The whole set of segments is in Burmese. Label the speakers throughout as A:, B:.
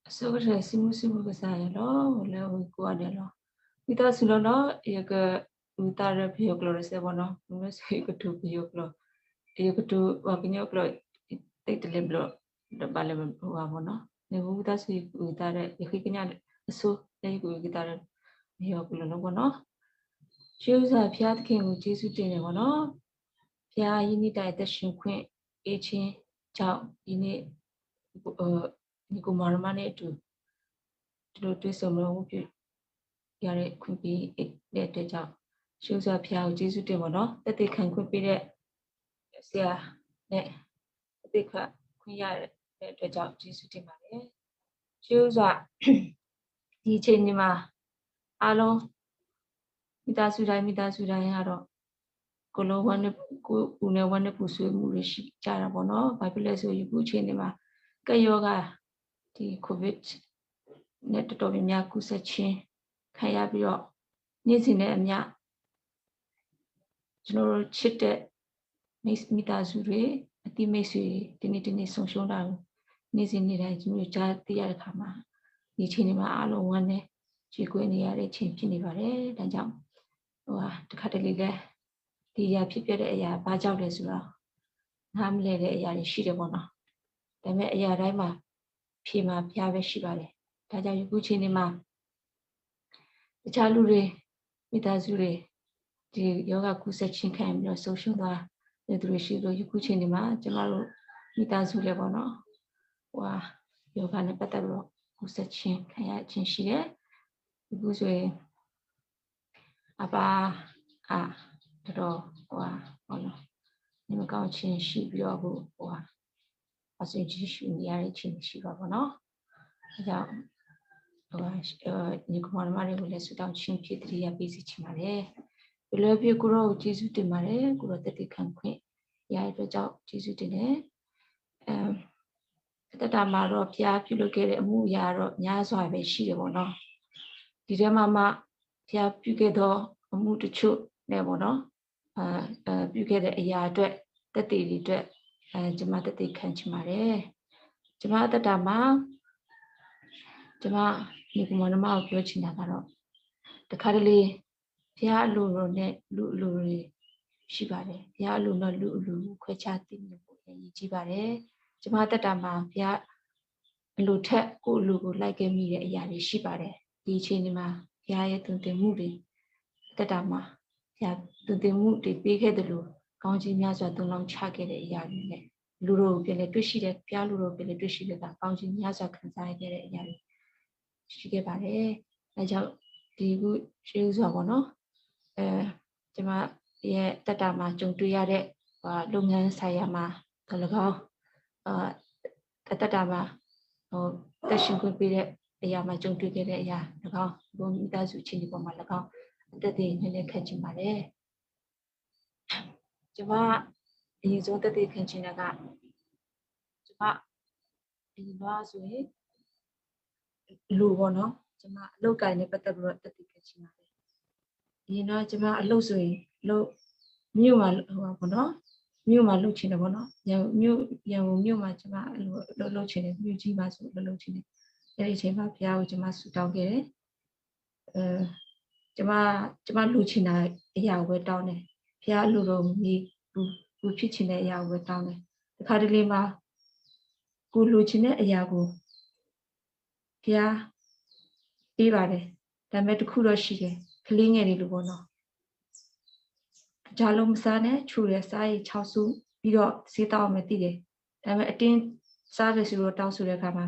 A: So cái simu cái sao đó là qua đây đó người ta xin nó cái người ta ra phía rồi sẽ vào nó mới sẽ cái thứ phía rồi cái thứ và cái nhau rồi tết lên rồi đã bao lần vào nó nếu người ta sẽ người ta ra khi cái nhà số đây người ta ra phía rồi nó vào nó chiếu ra phía cái người chỉ số tiền vào nó phía ini đại đất sinh khuyên ấy trên chào ini ni cũng mà mà này tu tu sống rồiရတဲ့ခွင့်ပေးတဲ့အတွက်ကြောင့်ရှုစွာဖျားကိုကျေးဇူးတင်ပါတော့တက်တဲ့ခံခွင့်ပေးတဲ့ဆရာနဲ့အသိခွင့်ရတဲ့အတွက်ကြောင့်ကျေးဇူးတင်ပါတယ်ရှုစွာဒီအချိန်ဒီမှာအားလုံးမိသားစုတိုင်းကတော့ကိုလုံးဝနဲ့ကိုဦးနဲ့ဝမ်းနဲ့ပူဆွေးမှုတွေရှိကြတာပေါ့နော်ဘာဖြစ်လဲဆိုရင်အခုအချိန်ဒီမှာကပ်ရောဂါဒီကိုဗစ်နဲ့တော်တော်များများကူးစက်ခြင်းခံရပြီးတော့နေ့စဉ်နဲ့အမျှကျွန်တော်တို့ချစ်တဲ့မိသားစုတွေအတိမိတ်ဆွေဒီနေ့ဆုံးရှုံးတာနေ့စဉ်နေ့တိုင်းကျွန်တော်ကြားသိရတဲ့အခါမှာဒီချိန်တွေမှာအားလုံးဝမ်းနဲ့ကြေကွဲနေရတဲ့ချိန်ဖြစ်နေပါတယ်ဒါကြောင့်တခါတလေလဲဒီအရာဖြစ်ပြတဲ့အရာဘာကြောင့်လဲဆိုတော့နားမလဲတဲ့အရာတွေရှိတယ်ပေါ့နော်ဒါပေမဲ့အရာတိုင်းမှာဖြေမှာဖျားပဲရှိပါတယ်ဒါကြောင့်အခုချိန်တွေမှာတခြားလူတွေမိသားစုတွေဒီယောဂကုသခြင်းခံပြီးတော့ဆုံးရှုံးသွားတဲ့သူတွေရှိလို့ယခုချိန်ဒီမှာကျမတို့မိသားစုလည်းပေါ့နော်ယောဂနဲ့ပတ်သက်ပြီးတော့ကုသခြင်းခံရခြင်းရှိတယ်အခုဆိုရင်အပါတော့ပေါ့နော်ဒီမကောင်းခြင်းရှိပြီးတော့အဆင်ကြီးရှိနေရတဲ့ခြင်းရှိပါပေါ့နော်အဲကြောင့်ညီကောင်မတွေကိုလည်းဆုတောင်းခြင်းဖြစ်တရားပေးစီချင်ပါတယ်ဘယ်လိုဖြစ်ကိုရောကျေးဇူးတင်ပါတယ်ကိုရောတက်တခံခွင့်ရတဲ့အတွက်ကြောင့်ကျေးဇူးတင်တယ်တတမှာတော့ဖျားပြုလုပ်ခဲ့တဲ့အမှုအရာတော့များစွာပဲရှိတယ်ပေါ့နော်ဒီထဲမှာမှဖျားပြုခဲ့သောအမှုတချို့နဲ့ပေါ့နော်ပြုခဲ့တဲ့အရာအတွက်တက်တည်တွေအတွက်ကျွန်မတက်တည်ခံချင်ပါတယ်ကျွန်မတတမှာကျွန်မညီကောင်မကိုပြောချင်တာကတော့တခါတလေဘုရားအလိုတော်နဲ့လူအလိုတွေရှိပါတယ်ဘုရားအလိုနဲ့လူအလိုခွဲခြားသိမြင်ဖို့အရေးကြီးပါတယ်ကျွန်မတက်တာမှာဘုရားအလိုထက်ကိုယ်အလိုကိုလိုက်ခဲ့မိတဲ့အရာတွေရှိပါတယ်ဒီအချိန်ဒီမှာဘုရားရဲ့တုန်တင်မှုတွေတက်တာမှာဘုရားတုန်တင်မှုတွေပေးခဲ့တယ်လို့ကောင်းခြင်းများစွာသုံးလောင်းချခဲ့တဲ့အရာတွေနဲ့လူတို့ကိုပြန်လဲတွေ့ရှိတဲ့ဘုရားလူတို့ပြန်လဲတွေ့ရှိတဲ့ကောင်းခြင်းများစွာခံစားရခဲ့တဲ့အရာတွေရှိခဲ့ပါတယ်အဲကြောင့်ဒီခုရှေးဥစွာပေါ့နော်ကျွန်မရဲ့တက်တာမှာကြုံတွေ့ရတဲ့လုပ်ငန်းဆိုင်ရာမှာ၎င်းတက်တာမှာတက်ရှင်ခွင့်ပေးတဲ့အရာမှာကြုံတွေ့ခဲ့တဲ့အရာ၎င်းဘုံမိသားစုချင်းဒီပေါ်မှာ၎င်းအသက်တွေနည်းနည်းခက်ချင်ပါတယ်ကျွန်မအရင်ဆုံးတက်တဲ့ခံချင်တာကကျွန်မအရင်တော့ဆိုရင်လူပေါ့နော်ကျွန်မအလုပ်ကိုင်နဲ့ပတ်သက်ပြီးတော့တက်တဲ့ခံချင်ပါတယ်အရင်တော့ကျွန်မအလုပ်ဆိုရင်လုပ်မြို့မှာပေါ့နော်မြို့မှာလုပ်ချင်တယ်ပေါ့နော်ရန်ကုန်မှာကျွန်မလုပ်ချင်တယ်မြို့ကြီးမှာဆိုလုပ်ချင်တယ်အဲ့ဒီအချိန်မှာဘုရားကိုကျွန်မဆုတောင်းခဲ့တယ်ကျွန်မလူချင်တာအရာကိုပဲတောင်းတယ်ဘုရားလူတော်မီလူဖြစ်ချင်တဲ့အရာကိုပဲတောင်းတယ်တခါတလေမှာကိုလူချင်တဲ့အရာကိုဘုရားပေးပါတယ်ဒါပေမဲ့တခုတော့ရှိတယ်ကလေးငယ်တွေလိုပေါ့နော်ဂျာလုံးမစားနဲ့ခြူရစားရီ6စုပြီးတော့ဈေးတောင်းမယ်တည်တယ်ဒါပေမဲ့အတင်းစားရဆိုတော့တောင်းဆိုတဲ့အခါမှာ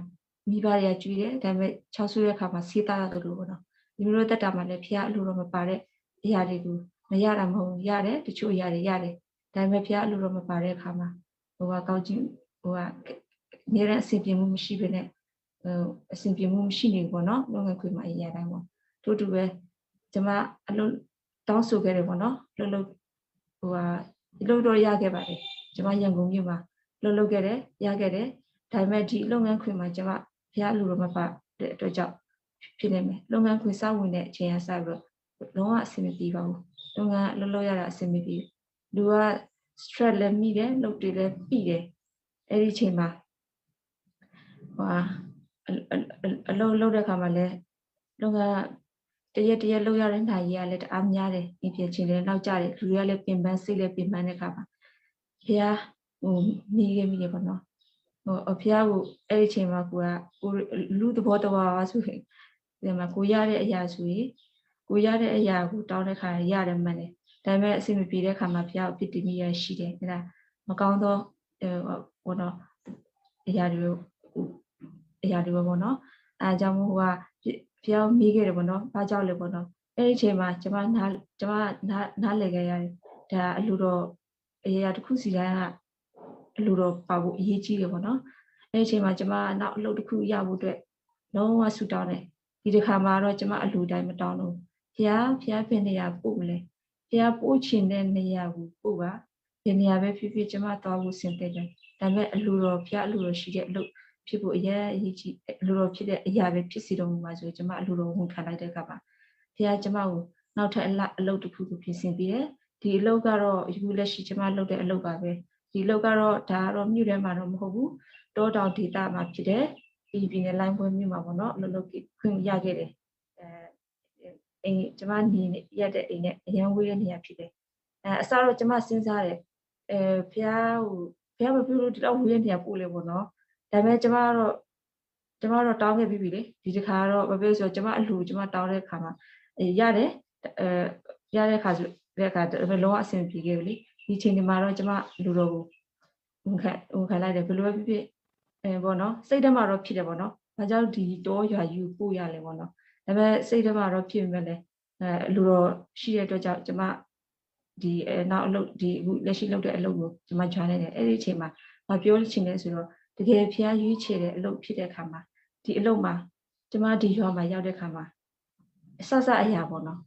A: မိဘတွေကကြွေးတယ်ဒါပေမဲ့6စုရဲ့အခါမှာဈေးသားရတယ်လို့ပေါ့နော်ဒီလိုတက်တာမှလည်းဖျားအလိုတော်မပါတဲ့အရာတွေကိုမရတာမဟုတ်ဘူးရတယ်တချို့အရာတွေရတယ်ဒါပေမဲ့ဖျားအလိုတော်မပါတဲ့အခါမှာကောင်းကြီးအများနဲ့အဆင်ပြေမှုမရှိဘဲနဲ့အဆင်ပြေမှုမရှိနေဘူးပေါ့နော်လုပ်ငန်းခွင်မှာအရာတိုင်းပေါ့ထို့တူပဲကျွန်မအလုပ်တောင်းဆိုခဲ့တယ်ပေါ့နော်လုပ်တော့ရခဲ့ပါတယ်ကျွန်မရန်ကုန်မြို့မှာလုပ်ခဲ့တယ်ရခဲ့တယ်ဒါပေမဲ့ဒီလုပ်ငန်းခွင်မှာကျွန်မဘုရားလူတော်မပါတဲ့အတွက်ကြောင့်ဖြစ်နေမယ်လုပ်ငန်းခွင်စဝင်တဲ့အချိန်အစပြီးတော့လုံးဝအဆင်မပြေပါဘူးလုပ်ငန်းလုပ်ရတာအဆင်မပြေလူက stress လည်းမိတယ်လုပ်တွေလည်းပြီးတယ်အဲ့ဒီအချိန်မှာ အလုပ်လုပ်တဲ့ခါမှာလည်းလုပ်ကတရက်လုပ်ရတဲ့နိုင်ရလည်းတအားများတယ်အပြင်ချင်းလည်းနောက်ကြတယ်လူတွေကလည်းပင်ပန်းစိတ်လည်းပင်ပန်းတဲ့ခါမှာဖះဟိုမိခဲ့ပေါ့နော်ဟိုအဖះကိုအဲ့ဒီချိန်မှာကိုလူသဘောတဘာဝဆိုရင်ဒီမှာကိုရတဲ့အရာဆိုရင်ကိုရတဲ့အရာကိုတောင်းတဲ့ခါရတယ်မှန်တယ်ဒါပေမဲ့အဆင်မပြေတဲ့ခါမှာဖះကိုဖြစ်တည်မိရရှိတယ်အဲ့ဒါမကောင်းသောဘောနော်အရာတွေပေါ့နော်အဲကြောင့်မို့ဟိုကဖះမိခဲ့တယ်ပေါ့နော်ဘာကြောင့်လဲပေါ့နော်အဲ့ဒီချိန်မှာကျမနားလည်ခဲ့ရတယ်ဒါအလိုတော်အရာတစ်ခုစီတိုင်းကအလိုတော်ပါဖို့အရေးကြီးတယ်ပေါ့နော်အဲ့ဒီချိန်မှာကျမနောက်အလုပ်တစ်ခုရဖို့အတွက်လုံးဝဆူတောင်းတယ်ဒီတစ်ခါမှာတော့ကျမအလိုတိုင်းမတောင်းလို့ဖះဘယ်နေရာပို့မလဲဖះပို့ချင်တဲ့နေရာကိုပို့ပါဘယ်နေရာပဲဖြစ်ဖြစ်ကျမသွားဖို့စင်တဲ့တယ်ဒါပေမဲ့အလိုတော်ဖះအလိုတော်ရှိတဲ့အလုပ်ဖြစ်ဖို့အရေးကြီးအလိုတော်ဖြစ်တဲ့အရာပဲဖြစ်စီတော်မူပါဆိုကျမအလိုတော်ဝန်ခံလိုက်တဲ့အခါမှာဖះကျမကိုနောက်ထပ်အလုပ်တစ်ခုကိုပြင်ဆင်ပြီးတယ်ဒီအလုပ်ကတော့အခုလက်ရှိကျမလုပ်တဲ့အလုပ်ပါပဲဒီအလုပ်ကတော့ဒါကတော့မြို့ထဲမှာတော့မဟုတ်ဘူးတောတောင်ဒေသမှာဖြစ်တယ်ဒီပြည်နယ်လိုင်းပွဲမြို့မှာပေါ့နော်အလုပ်ခွင့်ရခဲ့တယ်အိမ်ကျမနေရတဲ့အိမ်နဲ့အရန်ဝေးတဲ့နေရာဖြစ်တယ်အစတော့ကျမစဉ်းစားတယ်ဖះမပြုလို့ဒီတော့ဝေးတဲ့နေရာပို့လေပေါ့နော်ဒါပေမဲ့ကျမတော့တောင်းခဲ့ပြီးပြီလေဒီတစ်ခါတော့ဘာဖြစ်လို့ဆိုတော့ကျမအလှကျမတောင်းတဲ့အခါမှာရတယ်ရတဲ့အခါဆိုတဲ့အခါလုံးဝအဆင်ပြေခဲ့ပြီလေဒီချိန်ဒီမှာတော့ကျမလူတော်ကိုဝန်ခံလိုက်တယ်ဘယ်လိုပဲဖြစ်ဖြစ်ပေါ့နော်စိတ်ထဲမှာတော့ဖြစ်တယ်ပေါ့နော်ဘာကြောင့်ဒီတောရွာယူပို့ရလဲပေါ့နော်ဒါပေမဲ့စိတ်ထဲမှာတော့ဖြစ်နေတယ်လူတော်ရှိတဲ့အတွက်ကြောင့်ကျမဒီနောက်အလုပ်ဒီအခုလက်ရှိလုပ်တဲ့အလုပ်ကိုကျမ join လိုက်တယ်အဲ့ဒီအချိန်မှာမပြောချင်လဲဆိုတော့တကယ်ဖျားရွေးချယ်တဲ့အလုပ်ဖြစ်တဲ့အခါမှာဒီအလုပ်မှာကျမဒီရွာမှာရောက်တဲ့အခါမှာအဆအရာပေါ့နော်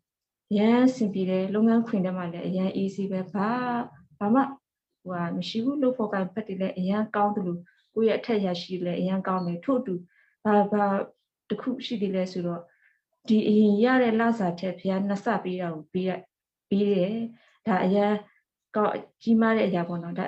A: ရမ်းစင်ပြေတယ်လုပ်ငန်းခွင်ထဲမှာလည်းအရန် easy ပဲဘာမှဟိုမရှိဘူးလုပ်ဖို့ကဖက်တယ်လည်းအရန်ကောင်းတယ်လို့ကိုယ့်ရဲ့အထက်ရရှိလည်းအရန်ကောင်းတယ်ထို့အတူဘာတခုရှိတယ်လဲဆိုတော့ဒီအရင်ရတဲ့လစာထက်ဖျားနှစ်ဆပေးတာကိုပေးတယ်ဒါအရန်ကောင်းကြီးမားတဲ့အရာပေါ့နော်ဒါ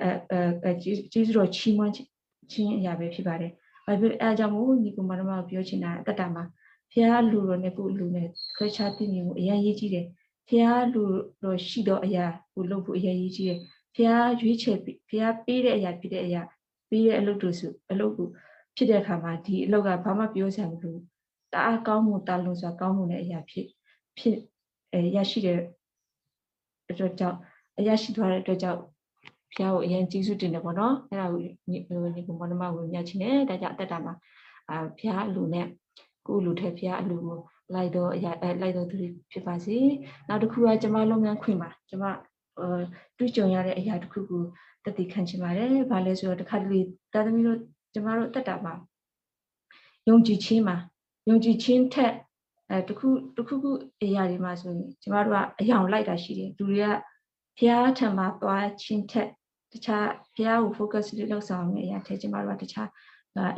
A: ကြီးစုတော့ချီးမွမ်းချင်းအရာပဲဖြစ်ပါတယ်ဘာဖြစ်အဲကြောင့်မို့ညီကောင်မတို့ကပြောချင်တာအတ္တမှာဖျားလူတော်နဲ့ကိုလူနဲ့ခွဲခြားသိမြင်မှုအရန်ရေးကြီးတယ်ဖျားလူတော်ရှိတော့အရာကိုလုပ်ဖို့အရန်ရေးကြီးတယ်ဖျားရွေးချယ်ဖျားပေးတဲ့အရာဖြစ်တဲ့အရာပေးတဲ့အလုပ်တို့ဆိုအလုပ်ကိုဖြစ်တဲ့အခါမှာဒီအလုပ်ကဘာမှပြောစရာမလိုတအားကောင်းမှုတာလွန်စွာကောင်းမှုနဲ့အရာဖြစ်ရရှိတဲ့အတွက်ကြောင့်အရာရှိသွားတဲ့အတွက်ကြောင့်ဖျားကိုအရင်ကျေးဇူးတင်တယ်ပေါ့နော်အဲ့ဒါကိုညီကောင်မတို့ဝင်မြတ်ချင်းတယ်ဒါကြောင့်အတ္တမှာဖျားအလူနဲ့ကိုလူထဲဖျားအလူကိုလိုက်တော့သူဖြစ်ပါစေနောက်တစ်ခုကကျမလုပ်ငန်းခွင်မှာကျမတွေ့ကြုံရတဲ့အရာတစ်ခုကိုတတိခံချင်ပါတယ်ဘာလဲဆိုတော့တစ်ခါတလေတာသမီးတို့ကျမတို့တက်တာမှာယုံကြည်ခြင်းထက်တစ်ခုအရာတွေမှာဆိုရင်ကျမတို့ကအယောင်လိုက်တာရှိတယ်လူတွေကဖျားထံမှာသွားခြင်းထက်တခြားဖျားကို focus လုပ်ဆောင်နေအရာထက်ကျမတို့ကတခြား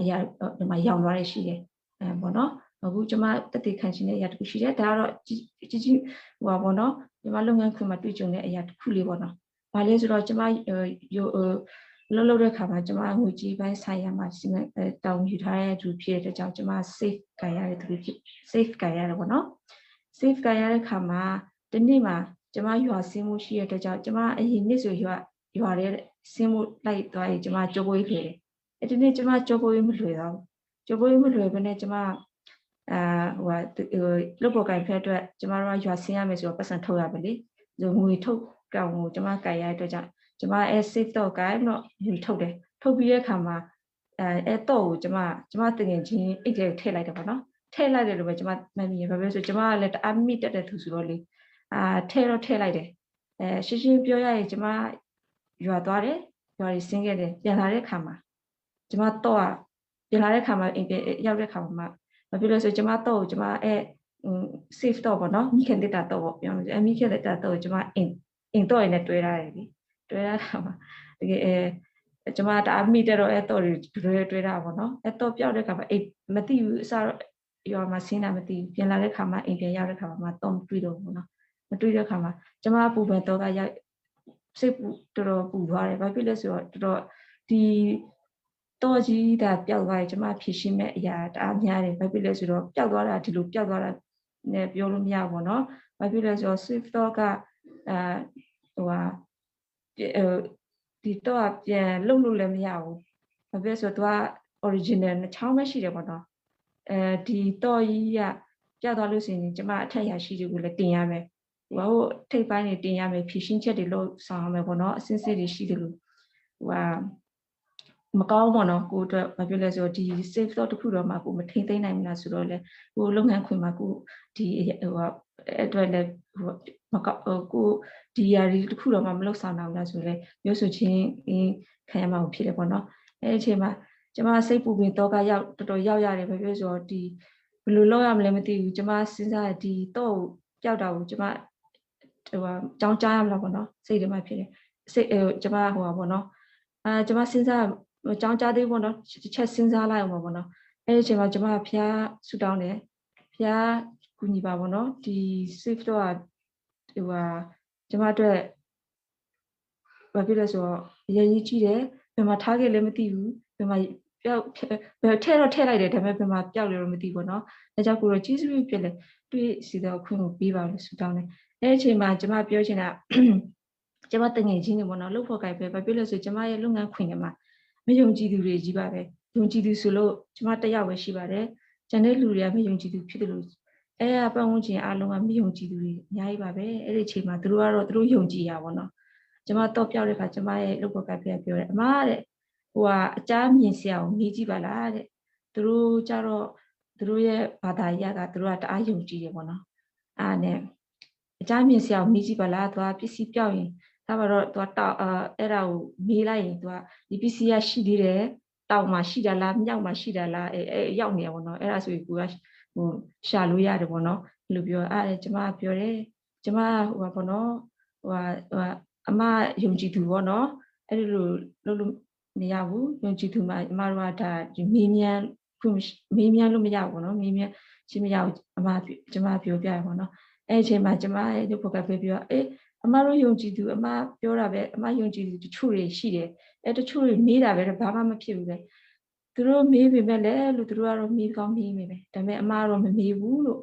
A: အရာဒီမှာယောင်သွားရရှိတယ်ပေါ့နော်အခုကျမတတိခံခြင်းတဲ့အရာတစ်ခုရှိတယ်ဒါကတော့ကြီးဟိုပါပေါ့နော်ကျမလုပ်ငန်းခွင်မှာတွေ့ကြုံတဲ့အရာတစ်ခုလေးပေါ့နော်ဘာလဲဆိုတော့ကျမလုပ်တဲ့ခါမှာကျမငွေကြေးပိုင်းဆိုင်ရာမှာတောင်းယူထားတဲ့သူဖြစ်တဲ့ကြောင့်ကျမ safe ကန်ရတဲ့သူဖြစ် safe ကန်ရတယ်ပေါ့နော် safe ကန်ရတဲ့ခါမှာဒီနေ့မှာကျမရွာဆင်းမှုရှိတဲ့အတွက်ကြောင့်ကျမအရင်နေ့ဆိုရွာတဲ့ဆင်းမှုလိုက်သွားရင်ကျမကြောပွေးခဲ့တယ်အဲ့ဒီနေ့ကျမကြောပွေးမလွယ်တော့ကြောပွေးမလွယ်ဘဲနဲ့ကျမလုပ်ပေါ်ကန်ဖက်အတွက်ကျမတို့ကရွာဆင်းရမယ်ဆိုတော့ပတ်စံထုတ်ရပါလေငွေထုတ်ကောင်ကိုကျမကန်ရတဲ့အတွက်ကြောင့်ကျမsafe တော့ကန်တော့ငွေထုတ်တယ်ထုတ်ပြီးတဲ့အခါမှာတော့ကိုကျမတကယ်ချင်းအိတ်ထဲထည့်လိုက်တယ်ပေါ့နော်ထည့်လိုက်တယ်လို့ပဲကျမမှတ်မိရဘာပဲဆိုကျမကလည်းတအားမိတက်တဲ့သူဆိုတော့လေထည့်လိုက်တယ်ရှင်းပြောရရင်ကျမရွာသွားတယ်ရွာကြီးဆင်းခဲ့တယ်ပြန်လာတဲ့အခါမှာကျမတော့ပြန်လာတဲ့အခါမှာရောက်တဲ့အခါမှာဘာဖြစ်လို့ဆိုကျမတော့ကျမsafe တော့ပေါ့နော်မိခင်တက်တာတော့ပေါ့ပြောမယ်မိခင်တက်တာတော့ကျမအိမ်တော့ရနဲ့တွဲထားတယ်လေတွဲထားတာမှာတကယ်ကျမတအားမိတက်တော့တော့တွဲတာပေါ့နော်တော့ပြောက်တဲ့အခါမှာအိမ်မသိဘူးအစားရွာမှာဆင်းတာမသိဘူးပြန်လာတဲ့အခါမှာအိမ်ပြန်ရောက်တဲ့အခါမှာတော့တွေ့တော့ဘူးနော်မတွေ့တဲ့အခါမှာကျမပူပန်တော့ကရောက်စိတ်တော်တော်ပူသွားတယ်ဘာဖြစ်လဲဆိုတော့တော်တော်ဒီ တော့ကြီးဒါပျောက်သွားရင်ကျမဖြည့်ရှင်းမဲ့အရာတအားများတယ်ဘာဖြစ်လဲဆိုတော့ပျောက်သွားတာဒီလိုပျောက်သွားတာနဲ့ပြောလို့မရဘူးเนาะဘာဖြစ်လဲဆိုတော့ swift thought ကဟိုဟာဒီတော့ပြန်လုံလို့လည်းမရဘူးဘာဖြစ်လဲဆိုတော့ original နှချောင်းပဲရှိတယ်ပေါ့နော်ဒီတော့ကြီးကပြတ်သွားလို့ဆိုရင်ကျမအထက်ရရှိတွေကိုလည်းတင်ရမယ်ဟိုထိပ်ပိုင်းတွေတင်ရမယ်ဖြည့်ရှင်းချက်တွေလို့ဆောင်ရမယ်ပေါ့နော်အစစ်စစ်တွေရှိတယ်လို့ဟိုမကောင်းပေါ့နော်ကိုအတွက်ဘာဖြစ်လဲဆိုတော့ဒီ safe thought တစ်ခုတော့မှကိုမထိမ့်သိမ့်နိုင်ဘူးလားဆိုတော့လေကိုလုပ်ငန်းခွင်မှာကိုဒီအတွက်လည်းမကောက်ကိုဒီຢာတွေတစ်ခုတော့မှမလုပ်ဆောင်နိုင်ဘူးလားဆိုလဲမျိုးဆိုချင်းခံရမှာဖြစ်တယ်ပေါ့နော်အဲ့ဒီအချိန်မှာကျမစိတ်ပူပင်တော့ကရောက်တော်တော်ရောက်ရတယ်ဘာဖြစ်လို့ဆိုတော့ဒီဘယ်လိုလုပ်ရမလဲမသိဘူးကျမစဉ်းစားဒီတော့ပျောက်တာကိုကျမကြောင်းကြားရမလားပေါ့နော်စိတ်ထဲမှာဖြစ်တယ်စိတ်ကျမဟိုပါပေါ့နော်ကျမစဉ်းစားကြောင်းကြားသေးပေါ့နော်တစ်ချက်စဉ်းစားလိုက်အောင်ပါပေါ့နော်အဲ့ဒီအချိန်မှာကျမဖျားဆူတောင်းတယ်ဖျားကူညီပါပေါ့နော်ဒီ safe တော့ဟိုကျမအတွက်ဘာဖြစ်လဲဆိုတော့အရင်ကြီးကြည့်တယ်ဘယ်မှာထားခဲ့လဲမသိဘူးဘယ်မှာပျောက်ထဲတော့ထည့်လိုက်တယ်ဒါပေမဲ့ဘယ်မှာပျောက်လဲတော့မသိဘူးနော်ဒါကြောင့်ကိုတော့ကျေးဇူးပြုဖြစ်လေတွေ့စီတော့ခွင့်ကိုပေးပါလို့ဆူတောင်းတယ်အဲ့ဒီအချိန်မှာကျမပြောချင်တာကျမတငယ်ချင်းတွေပေါ့နော်လုပ်ဖို့ကြိုက်ပဲဘာဖြစ်လဲဆိုကျမရဲ့လုပ်ငန်းခွင်ထဲမှာမယုံကြည်သူတွေကြီးပါပဲယုံကြည်သူဆိုလို့ကျမတယောက်ပဲရှိပါတယ်ကျန်တဲ့လူတွေကမယုံကြည်သူဖြစ်တယ်လို့ပတ်ဝန်းကျင်အားလုံးကမယုံကြည်သူတွေအများကြီးပါပဲအဲ့ဒီအချိန်မှာသူတို့ကတော့သူတို့ယုံကြည်ရပါတော့ကျမတော့ပြောက်တဲ့အခါကျမရဲ့လုပ်ဖို့ကြိုက်ပဲပြောတယ်အမတဲ့ဟိုကအကြမ်းမြင်စရာကိုမေးကြည့်ပါလားတဲ့သူတို့ကြတော့သူတို့ရဲ့ဘာသာရပ်ကသူတို့ကတအားယုံကြည်တယ်ပေါ့နော်အားနဲ့အကြမ်းမြင်စရာကိုမေးကြည့်ပါလားသူကပစ္စည်းပြောက်ရင်ဒါပါတော့သူကတောက်အဲ့ဒါကိုမေးလိုက်ရင်သူကဒီပစ္စည်းရရှိသေးတယ်တောက်မှရှိတာလားမြောက်မှရှိတာလားရောက်နေရပေါ့နော်အဲ့ဒါဆိုရင်ကိုကဟိုရှာလို့ရတယ်ပေါ့နော်ဘယ်လိုပြောအဲ့ကျမပြောတယ်ကျမဟိုပါပေါ့နော်ဟိုအမယုံကြည်သူပေါ့နော်အဲ့ဒီလိုလုပ်လို့မရဘူးယုံကြည်သူမှာအမတို့ကဒါဒီမေးမြန်းလို့မရဘူးပေါ့နော်မေးမြန်းချင်းမရဘူးကျမပြောပြရပေါ့နော်အဲ့အချိန်မှာကျမရဲ့ဒီဘက်ကပြောအမတို့ယုံကြည်သူအမပြောတာပဲအမယုံကြည်သူတချို့တွေရှိတယ်တချို့တွေမေးတာပဲဘာမှမဖြစ်ဘူးလေသူတို့မေးပေမဲ့လည်းလို့သူတို့ကတော့မေးကောင်းမေးမိပဲဒါပေမဲ့အမကတော့မမေးဘူးလို့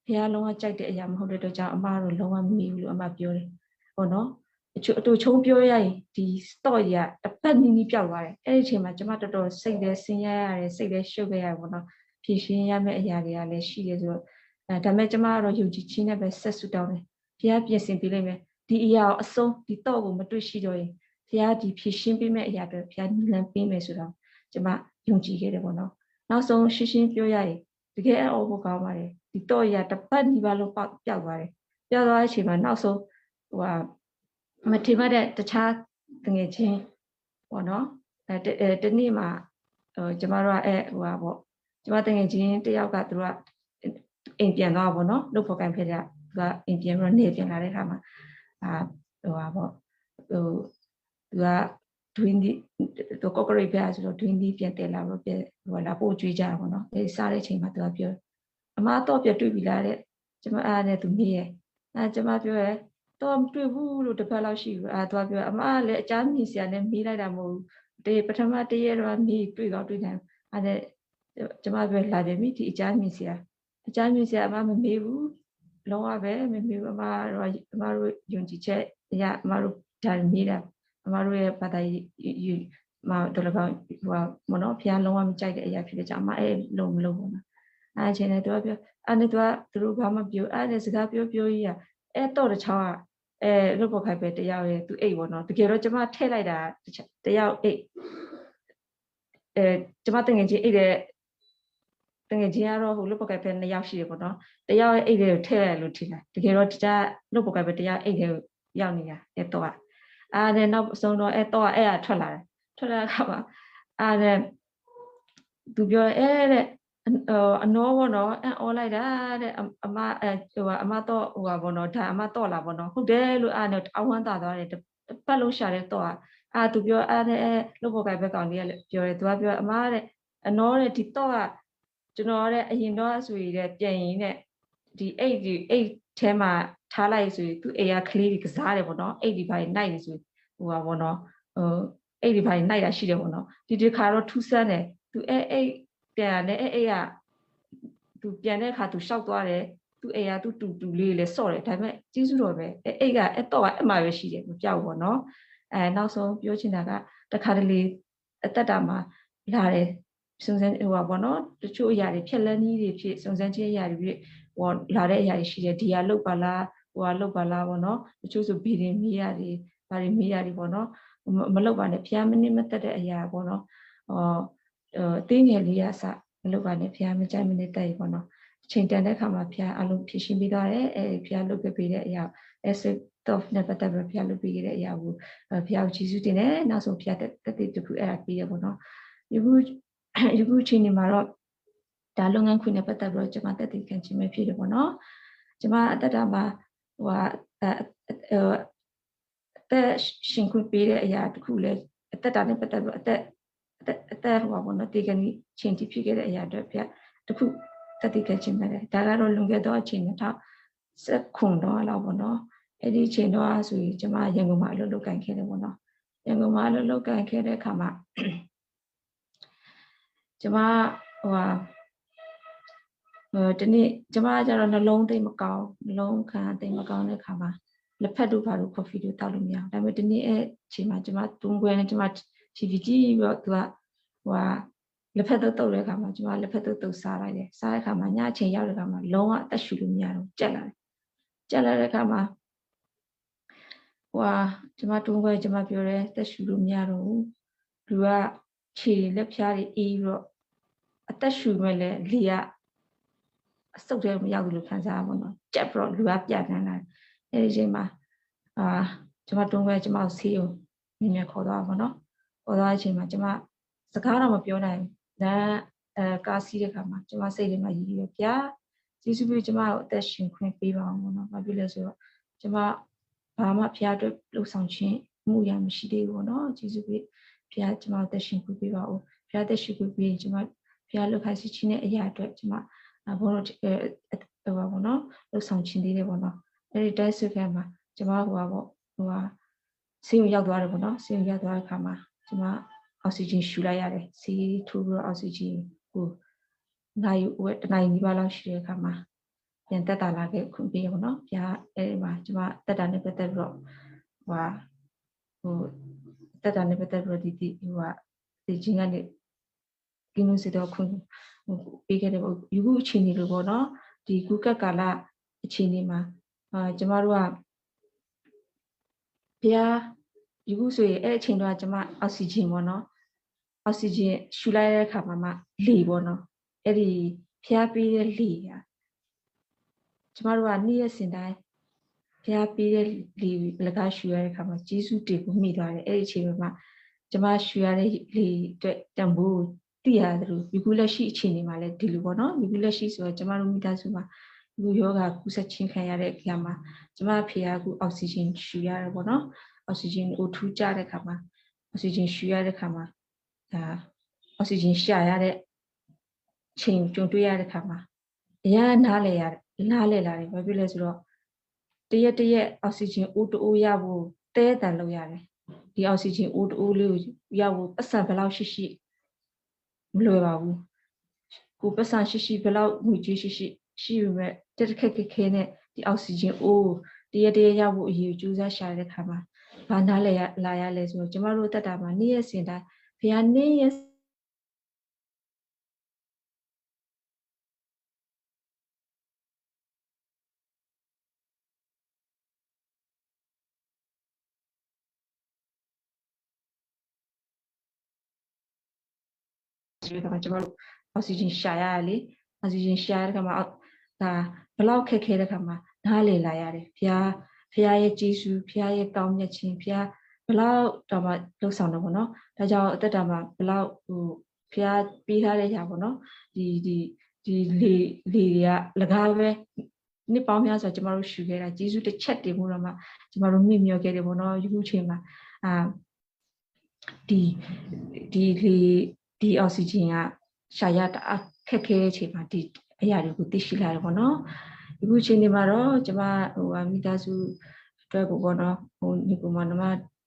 A: ဘုရားလုံးဝကြိုက်တဲ့အရာမဟုတ်တဲ့အတွက်ကြောင့်အမကတော့လုံးဝမမေးဘူးလို့အမပြောတယ်ပေါ့နော်အတူချုံပြောရရင်ဒီ stock ကြီးကတစ်ပတ်နီးနီးပြောက်သွားတယ်အဲ့ဒီအချိန်မှာကျမတော်တော်စိတ်လဲဆင်းရဲရတယ်စိတ်လဲရှုပ်ခဲ့ရတယ်ပေါ့နော်ဖြည့်ရှင်းရမယ့်အရာတွေကလည်းရှိတယ်ဆိုတော့ဒါပေမဲ့ကျမကတော့ယုံကြည်ခြင်းနဲ့ပဲဆက်ဆုတောင်းတယ်ဘုရားပြင်ဆင်ပေးလိမ့်မယ်ဒီအရာကိုအဆုံးဒီတော့ကိုမတွေ့ရှိတော့ရင်ဘုရားဒီဖြည့်ရှင်းပေးမယ့်အရာတွေဘုရားနည်းလမ်းပေးမယ်ဆိုတော့ကျမယုံကြည်ခဲ့တယ်ပေါ့နော်နောက်ဆုံးရှင်းရှင်းပြောရရင်တကယ်အော်ဖို့ကောင်းပါတယ်ဒီတော့ရတစ်ပတ်နီးပါးလုံးပျောက်သွားတယ်ပျောက်သွားတဲ့အချိန်မှာနောက်ဆုံးဟိုမထင်မှတ်တဲ့တခြားတငယ်ချင်းပေါ့နော်တနေ့မှာကျမတို့ကဟိုပါပေါ့ကျမတငယ်ချင်းတယောက်ကသူကအိမ်ပြန်သွားပါပေါ့နော်လုပ်ဖို့ကန်ဖြစ်တဲ့သူကအိမ်ပြန်ပြီးတော့နေပြန်လာတဲ့အခါမှာဟိုပါပေါ့သူကဒွင်းဒီတော့ကော့ကရိတ်ပြဆိုတော့ဒွင်းဒီပြန်တက်လာတော့ပြန်ဟိုလာပို့ကြွေးကြတာပေါ့နော်အဲစားတဲ့အချိန်မှာသူကပြောအမတော့ပြတွေ့ပြီလားတဲ့ကျမအားနဲ့သူမေးရဲ့ကျမပြောရဲတော့တွေ့ဘူးလို့တစ်ပတ်လောက်ရှိဘူးသူကပြောအမကလည်းအချမ်းမြင်စရာနဲ့မေးလိုက်တာမဟုတ်ဘူးပထမတရက်တော့မေးတွေ့တော့တွေ့တယ်အဲ့ကျမပြောလာတယ်မိဒီအချမ်းမြင်စရာအမမမေးဘူးလုံးဝပဲမမေးဘူးအမတို့ယုံကြည်ချက်အရာအမတို့ဒါမေးတာအမတို့ရဲ့ဘာသာရေးမတော်လကောင်းဟိုမနော်ဖျားလုံးဝမကြိုက်တဲ့အရာဖြစ်တဲ့ကြောင့်အမလုံးမလုံးဘူးနော်အဲ့ချင်းနဲ့သူကပြောအဲ့နဲ့သူတို့ဘာမှပြောအဲ့နဲ့စကားပြောကြီးရတော့တချောင်းကလုတ်ပေါ်ခိုက်ပဲတယောက်ရဲ့သူအိတ်ပေါ့နော်တကယ်တော့ကျမထည့်လိုက်တာတယောက်အိတ်ကျမတငယ်ချင်းအိတ်တဲ့တငယ်ချင်းကတော့ဟိုလုတ်ပေါ်ခိုက်ပဲ2ယောက်ရှိတယ်ပေါ့နော်တယောက်ရဲ့အိတ်တွေကိုထည့်လိုက်လို့ထင်တာတကယ်တော့တခြားလုတ်ပေါ်ခိုက်ပဲတယောက်အိတ်တွေကိုရောက်နေတာတော့အဲ့နဲ့နောက်ဆုံးတော့တော့အဲ့ကထွက်လာတဲ့အခါမှာအဲ့နဲ့သူပြောတဲ့အနောဘောနော်အော်လိုက်တာတဲ့အမဟိုအမတော့ဟိုပါဘောနော်ဒါအမတော့လာဘောနော်ဟုတ်တယ်လို့အဲ့နဲ့အဝမ်းသာသွားတယ်ပတ်လုံးရှာတဲ့တော့သူပြောအဲ့နဲ့လုပ်ဖို့ကြိုက်ဘက်ကောင်လေးကပြောတယ်သူကပြောအမတဲ့အနောတဲ့ဒီတော့ကကျွန်တော်တဲ့အရင်တော့ဆိုရတဲ့ပြန်ရင်တဲ့ဒီအိတ်ထဲမှာထားလိုက်ဆိုရင်သူအိမ်ကကလေးတွေကစားတယ်ပေါ့နော်အိတ်ဒီပိုင်းနိုင်နေဆိုဟိုပါဘောနော် အဲ့ဒီဘာတွေနိုင်တာရှိတယ်ပေါ့နော်ဒီခါတော့ထူးဆန်းတယ်သူအဲ့ပြန်ရတယ်အဲ့ကသူပြန်တဲ့အခါသူရှောက်သွားတယ်သူအိမ်ကသူတူလေးလည်းစော့တယ်ဒါပေမဲ့ကျေးဇူးတော်ပဲအဲ့ကအဲ့တော့အဲ့မှာပဲရှိတယ်မပြောက်ဘူးနော်နောက်ဆုံးပြောချင်တာကတခါတလေအသက်တာမှာလာတယ်စုံစမ်းဟိုပါဘောနော်တချို့အရာတွေဖြက်လန်းကြီးတွေဖြစ်စုံစမ်းခြင်းအရာတွေဖြစ်ဟိုလာတဲ့အရာတွေရှိတယ်ဒီဟာလုတ်ပါလားဟိုဟာလုတ်ပါလားဘောနော်တချို့ဆိုဘီရင်မီးရတယ်ဘာတွေမီးရတယ်ဘောနော်မလုတ်ပါနဲ့ဖျားမနစ်မသက်တဲ့အရာဘောနော်တင်းငယ်လေးရစမလုတ်ပါနဲ့ဖျားမကြိုက်မနစ်တဲ့ဘောနော်ချိန်တန်တဲ့အခါမှာဖျားအလုံးဖြစ်ရှင်းပြီးသွားတယ်ဖျားလုတ်ပေးတဲ့အရာ acid of နဲ့ပတ်သက်ပြီးဖျားလုတ်ပေးတဲ့အရာကိုဖျားကိုကျေးဇူးတင်တယ်နောက်ဆုံးဖျားတက်တခုအဲ့ဒါပြီးရဘောနော်ယခုချိန်ဒီမှာတော့ဒါလုပ်ငန်းခွင်နဲ့ပတ်သက်ပြီးတော့ကျွန်မတက်တည်ခံခြင်းပဲဖြစ်တယ်ပေါ့နော်ကျွန်မအသက်တာမှာဟိုအသက်ရှင်ခွင့်ပေးတဲ့အရာတခုလဲအသက်တာနဲ့ပတ်သက်ပြီးအသက်ဟိုပါပေါ့နော်ဒီကနေ့ချိန်တိဖြစ်ခဲ့တဲ့အရာတွေပြတခုတက်တည်ခံခြင်းပဲဒါကတော့လွန်ခဲ့သောအချိန်2019တော့လောက်ပေါ့နော်အဲ့ဒီအချိန်တော့ဆိုရင်ကျွန်မရန်ကုန်မှာအလုပ်လုပ်ကိုင်ခဲ့တယ်ပေါ့နော်ရန်ကုန်မှာအလုပ်လုပ်ကိုင်ခဲ့တဲ့အခါမှာကျွန်မဟိုဒီနေ့ကျွန်မကျတော့နှလုံးသိမကောင်းနှလုံးခံသိမကောင်းတဲ့အခါမှာလက်ဖက်တို့ဘာလို့ကော်ဖီတို့တောက်လို့မရဘူးဒါပေမဲ့ဒီနေ့အဲ့အချိန်မှာကျွန်မတွန်းခွဲနဲ့ကျွန်မ TV ကြည့်ပြီးတော့သူကဟိုလက်ဖက်တုပ်တဲ့အခါမှာကျွန်မလက်ဖက်တုပ်စားလိုက်တယ်စားတဲ့အခါမှာညအချိန်ရောက်တဲ့အခါမှာလုံးဝအသက်ရှူလို့မရတော့ကြက်လာတဲ့အခါမှာဟိုကျွန်မတွန်းခွဲကျွန်မပြောတယ်သက်ရှူလို့မရတော့ဘူးလူကခြေလက်ဖြားတွေအေးပြီးတော့အသက်ရှူမဲ့လေလေကအစုပ်ထဲမရောက်ဘူးလို့ခံစားရပါတော့ကြက်ပြီးတော့လူကပြတ်နေလာအဲ့ဒီချိန်မှာကျွန်မတွန်းခွဲကျွန်မဆေးကိုမြင်မြခေါ်သွားပါတော့ခေါ်သွားတဲ့အချိန်မှာကျွန်မစကားတော့မပြောနိုင်ဘူးလမ်းကားစီးတဲ့ခါမှာကျွန်မစိတ်ထဲမှာရည်ရွယ်ပြကျေးဇူးပြုကျွန်မကိုအသက်ရှင်ခွင့်ပေးပါအောင်ပေါ့နော်ဘာဖြစ်လဲဆိုတော့ကျွန်မဘာမှဖျားအတွက်လှုပ်ဆောင်ခြင်းမှုရမရှိသေးဘူးပေါ့နော်ကျေးဇူးပြုဖျားကျွန်မအသက်ရှင်ခွင့်ပေးပါဦးဖျားအသက်ရှင်ခွင့်ပေးရင်ကျွန်မဖျားလှုပ်ခိုင်းစီခြင်းတဲ့အရာအတွက်ကျွန်မဘုန်းတော်ဟိုပါပေါ့နော်လှုပ်ဆောင်ခြင်းသေးတယ်ပေါ့နော်အဲ့ဒီတိုက်ဆွေးခံမှာကျွန်မဟိုပါပေါ့ဆေးရုံရောက်သွားတယ်ပေါ့နော်ဆေးရုံရောက်သွားတဲ့အခါမှာကျွန်မအောက်ဆီဂျင်ရှူလိုက်ရတယ်ဆေးထိုးပြီးတော့အောက်ဆီဂျင်ကိုနိုင်နီးပါးလောက်ရှိတဲ့အခါမှာပြန်တက်တာလာခဲ့ခွင့်ပေးရပေါ့နော်ပြအဲ့ဒီမှာကျွန်မတက်တာနဲ့ပတ်သက်ပြီးတော့တက်တာနဲ့ပတ်သက်ပြီးတော့ဒီချင်းကနေကင်းလို့စီတော့ခွင့်ပေးခဲ့တယ်ပေါ့ယူခုအချိန်တွေလို့ပေါ့နော်ဒီကုကကာလအချိန်တွေမှာကျမတို့ကဘုရားယူခုဆိုရင်အဲ့အချိန်တော့ကျမအောက်ဆီဂျင်ပေါ့နော်အောက်ဆီဂျင်ရှူလိုက်တဲ့အခါမှာလေပေါ့နော်အဲ့ဒီဘုရားပေးတဲ့လေကကျမတို့ကနေ့ရက်စဉ်တိုင်းဘုရားပေးတဲ့လေလကားရှူရတဲ့အခါမှာဂျေစုတင်ကိုမိသွားတယ်အဲ့ဒီအချိန်မှာကျမရှူရတဲ့လေအတွက်တန်ဖိုးသိရတယ်လို့ယူခုလက်ရှိအချိန်တွေမှာလည်းဒီလိုပေါ့နော်ယူခုလက်ရှိဆိုတော့ကျမတို့မိသားစုမှာလူယောဂကူးစက်ခြင်းခံရတဲ့အခါမှာကျမဖေကအောက်ဆီဂျင်ရှူရတယ်ပေါ့နော်အောက်ဆီဂျင်ကိုထူးကြတဲ့အခါမှာအောက်ဆီဂျင်ရှူရတဲ့အခါမှာအောက်ဆီဂျင်ရှာရတဲ့ချိန်ကြုံတွေ့ရတဲ့အခါမှာအရာနားလေလာတယ်ဘာဖြစ်လဲဆိုတော့တရက်အောက်ဆီဂျင်အိုးတိုးရဖို့တဲတန်လုပ်ရတယ်ဒီအောက်ဆီဂျင်အိုးတိုးလေးကိုရဖို့ပတ်စံဘယ်လောက်ရှိမလွယ်ပါဘူးကိုပတ်စံရှိဘယ်လောက်ငွေကြေးရှိပြီမဲ့တက်ခက်ခဲနဲ့ဒီအောက်ဆီဂျင်အိုးတရက်ရဖို့အရေးကြိုးစားရှာတဲ့အခါမှာဘာနားလဲလာရလဲဆိုတော့ကျမတို့တက်တာမှာနေ့ရက်စဉ်တိုင်းဘုရားနေ့ရက်ဆိုတော့ကျမတို့အောက်ဆီဂျင်ရှာရလေအောက်ဆီဂျင်ရှာတဲ့အခါမှာဒါဘလောက်ခက်ခဲတဲ့အခါမှာနားလေလာရတယ်ဘုရားရဲ့ကျေးဇူးဘုရားရဲ့ကောင်းမြတ်ခြင်းဘုရားဘလောက်တော့မှလှုပ်ဆောင်တော့ဗောနော်ဒါကြောင့်အသက်တာမှာဘလောက်ဘုရားပေးထားတဲ့ຢာဗောနော်ဒီလေတွေကလကားပဲနှစ်ပေါင်းများစွာကျမတို့ရှူခဲ့တာကျေးဇူးတစ်ချက်တင်ဖို့တော့မှကျမတို့မြင့်မြော်ခဲ့တယ်ဗောနော်ယခုချိန်မှာဒီအောက်ဆီဂျင်ကရှာရတာခက်ခဲတဲ့အချိန်မှာဒီအရာတွေကိုသိရှိလာတယ်ပေါ့နော်ဒီခုချိန်ဒီမှာတော့ကျမမိသားစုအတွက်ကိုပေါ့နော်ဒီကုမနမ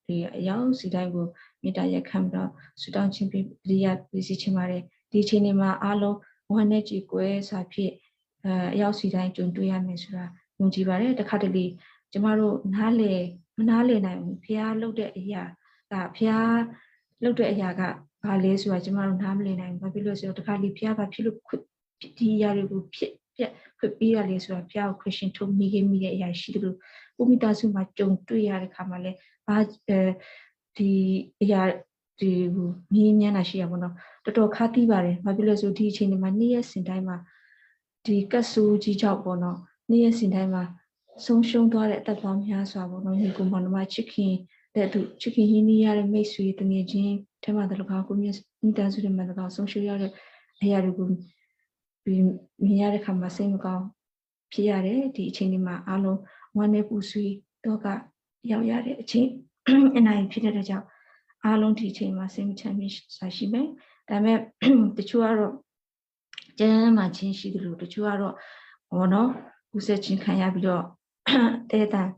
A: 이 야오 시다이고 미타야 캄다 수당 친피 리아 비시치마레 디치니마 알로 원네지 고에 사피 야오 시다이 좀တွေ့ရမယ်ဆိုတာယုံကြည်ပါတယ်တခါတလေကျမတို့နားလေမနားလေနိုင်ဘူးဖျားလှုပ်တဲ့အရာကဖျားလှုပ်တဲ့အရာကဘာလဲဆိုတာကျမတို့နားမလည်နိုင်ဘူးဘာဖြစ်လို့ဆိုတော့တခါလေဖျားဘာဖြစ်လို့ဒီအရာတွေကိုဖြစ်ပြက်ခွင့်ပေးရလဲဆိုတာဖျားကို question ထုတ်မိခဲ့မိတဲ့အရာရှိတယ်လို့ဥမိသားစုမှာကြုံတွေ့ရတဲ့ခါမှာလဲဘာဒီအရာဒီမြင်းမြန်းတာရှိရပါတော့တော်တော်ခါတိပါတယ်ဘာဖြစ်လို့ဆိုဒီအချိန်တွေမှာနေ့ရက်စဉ်တိုင်းမှာဒီကတ်ဆူကြီးကြောက်ပေါ့နော်နေ့ရက်စဉ်တိုင်းမှာဆုံးရှုံးသွားတဲ့အသက်ပေါင်းများစွာပေါ့နော်ညီကောင်မတို့ချစ်ခင်တဲ့သူချစ်ခင်ရင်းနှီးရတဲ့မိတ်ဆွေတငယ်ချင်းထဲမှာတလကားကိုမိသားစုတွေမှာတကားဆုံးရှုံးရတဲ့အရာတွေကိုမြင်ရတဲ့ခါမှာစိတ်မကောင်းဖြစ်ရတယ်ဒီအချိန်ဒီမှာအားလုံးဝမ်းနဲ့ပူဆွေးတော့ကရောက်ရတဲ့အချိန်အနိုင်ဖြစ်တဲ့ကြောင့်အားလုံးဒီအချိန်မှာစိတ်မချမ်းမြေ့စွာရှိမယ်ဒါပေမဲ့တချို့ကတော့ကျမ်းမာခြင်းရှိတယ်လို့တချို့ကတော့ဘောနော်ကူးစက်ခြင်းခံရပြီးတော့တဲတန်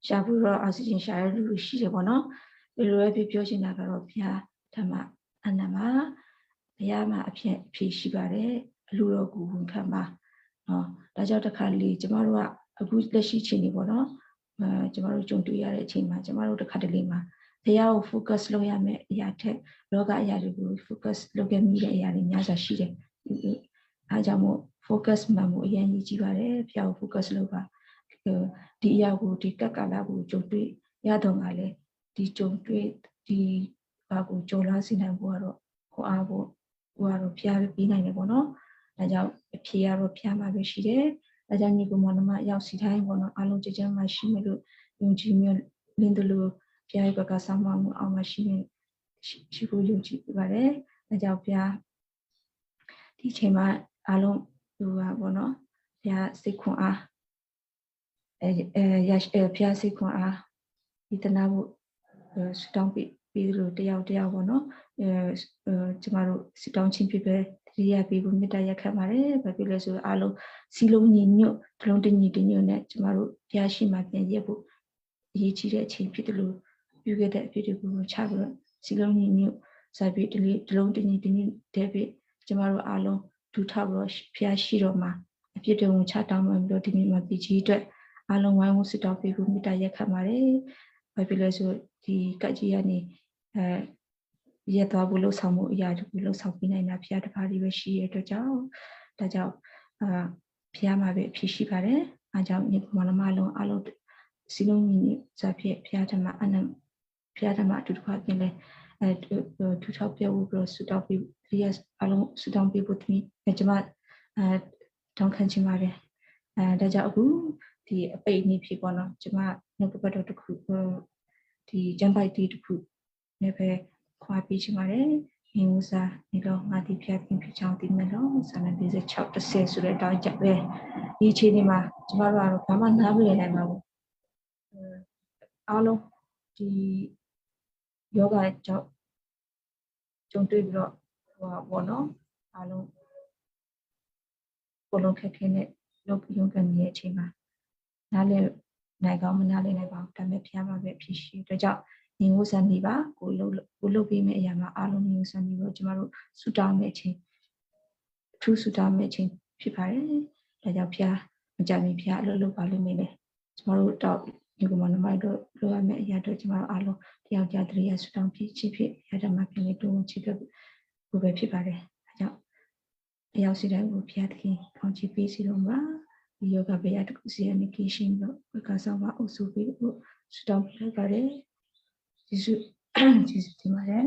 A: ရှာဖို့တော့အောက်ဆီဂျင်ရှာရတဲ့လူရှိတယ်ပေါ့နော်ဒီလိုပဲပြောချင်တာကတော့ဘုရားဓမ္မအနန္တမှာဘုရားမှာအဖြစ်ရှိပါတယ်အလိုတော်ကိုဝန်ခံပါနော်ဒါကြောင့်တစ်ခါလေကျမတို့ကအခုလက်ရှိချိန်နေပေါ့နော်ကျမတို့ကြုံတွေ့ရတဲ့အချိန်မှာကျမတို့တစ်ခါတလေမှာဘုရားကို focus လုပ်ရမယ်အရာထက်လောကအရာတွေကို focus လုပ်ခဲ့မိတဲ့အရာတွေများစွာရှိတယ်အားကြောင့်မို့ focus မှန်မှုအရင်ကြီးပါတယ်ဘုရားကို focus လုပ်ပါဒီအရာကိုဒီကက်ကလာကိုကြုံတွေ့ရတော့ငါလေဒီကြုံတွေ့ဒီဘာကိုကြုံလာစေနိုင်ဖို့ကတော့ဟောအားဖို့ဟိုကတော့ဖျားပြီးနိုင်တယ်ပေါ့နော်ဒါကြောင့်အဖြေကတော့ဖျားမှာပဲရှိတယ်ဒါကြောင့်ညီကောင်မရောက်စီတိုင်းပေါ့နော်အားလုံးကြကြမှရှိမယ်လို့ယုံကြည်မျိုးလင်းတယ်လို့ဖျားရဲ့ဘက်ကဆောင်းမမှုအောင်မရှိနေရှိဖို့ယုံကြည်ပါတယ်ဒါကြောင့်ဖျားဒီချိန်မှာအားလုံးသူကပေါ့နော်ဖျားစိတ်ခွန်အားဖျားစိတ်ခွန်အားဒီတနာဖို့စတောင်းပြီးလို့တယောက်ပေါ့နော်ကျမတို့စတောင်းချင်းပြပဲတရားပေးဖို့မေတ္တာရက်ခတ်ပါတယ်ဘာဖြစ်လဲဆိုတော့အားလုံးစီလုံးညီညွတ်တလုံးတညီတညွတ်နဲ့ကျမတို့ဘုရားရှိမှပြန်ရက်ဖို့အရေးကြီးတဲ့အချိန်ဖြစ်တယ်လို့ပြုခဲ့တဲ့အဖြစ်တွေကိုချပြီးတော့စီလုံးညီညွတ်စာပြီးတလုံးတညီတညွတ်တဲ့ဖြစ်ကျမတို့အားလုံးဒုထပြီးတော့ဘုရားရှိတော်မှာအဖြစ်တွေကိုချတောင်းမှပြီးတော့ဒီနေ့မှာပြည်ကြီးအတွက်အားလုံးဝိုင်းဝန်းစတောင်းပေးဖို့မေတ္တာရက်ခတ်ပါတယ်ဘာဖြစ်လဲဆိုဒီကတ်ကြီးကနေရက်သွားဖို့လှုပ်ဆောင်မှုအရာတွေကိုလှုပ်ဆောင်ပြီးနိုင်တာဘုရားတစ်ပါးလေးပဲရှိရတဲ့အတွက်ကြောင့်ဒါကြောင့်ဘုရားမှာပဲအဖြစ်ရှိပါတယ်အားကြောင့်ညီမလုံးအားလုံးစီလုံးညီစာဖြစ်ဘုရားဓမ္မအနန္တဘုရားဓမ္မအတူတကွပြင်လဲထူထောက်ပြဖို့ပြီးဆူတောင်းပြီးအားလုံးဆူတောင်းပေးဖို့တမီကျွန်မတောင်းခံချင်ပါတယ်ဒါကြောင့်အခုဒီအပိတ်နေဖြစ်ပေါ့နော်ကျွန်မနှုတ်ကပတ်တော်တစ်ခုဒီဂျမ်ပိုက်တီတစ်ခုနဲ့ပဲခွာပြီးချင်ပါတယ်ငင်းဦးစားဒီတော့ငါဒီဖျက်ပြင်ဖြစ်ချောင်းဒီမဲ့တော့ဆန္ဒ46:30ဆိုတဲ့အတိုင်းကြပဲဒီအချိန်ဒီမှာကျမတို့ကတော့ဘာမှနားမလည်နိုင်ပါဘူးအားလုံးဒီယောဂကြောင့်ကြုံတွေ့ပြီးတော့ဟိုပေါ့နော်အားလုံးကိုလုံးခက်ခဲနဲ့လုပ်ရုံကန်နေတဲ့အချိန်မှာနားလည်နိုင်ကောင်းမနားလည်နိုင်ပါဘူးဒါပေမဲ့ဖျားမှာပဲဖြစ်ရှိတဲ့ကြောင့်ညီငိုးစံနေပါကိုလုပ်ပြီးမယ့်အရာမှာအားလုံးညီငိုးစံနေလို့ကျမတို့ဆူတောင်းမယ့်အချိန်အထူးဆူတောင်းမယ့်အချိန်ဖြစ်ပါတယ်ဒါကြောင့်ဖျားမကြမီဖျားအလုပ်လုပ်ပါလိမ့်မယ်လေကျမတို့တော့ဒီကမ္ဘာမှာတော့လိုရမယ့်အရာတော့ကျမတို့အားလုံးတယောက်ကြတည်းရဆူတောင်းဖြစ်ဖြစ်ရတဲ့မှာပြင်လေးတုံးချစ်လို့ကိုပဲဖြစ်ပါတယ်ဒါကြောင့်တယောက်စီတိုင်းကိုဖျားတခင်ကောင်းချီးပေးစီတော့ပါဒီယောဂဘေးရတခုစီရနေကိရှင်တော့ဝကဆောင်ပါအုပ်စုပြီးဖို့ဆူတောင်းလိုက်ပါတယ်ကျေးဇူးတင်ပါတယ်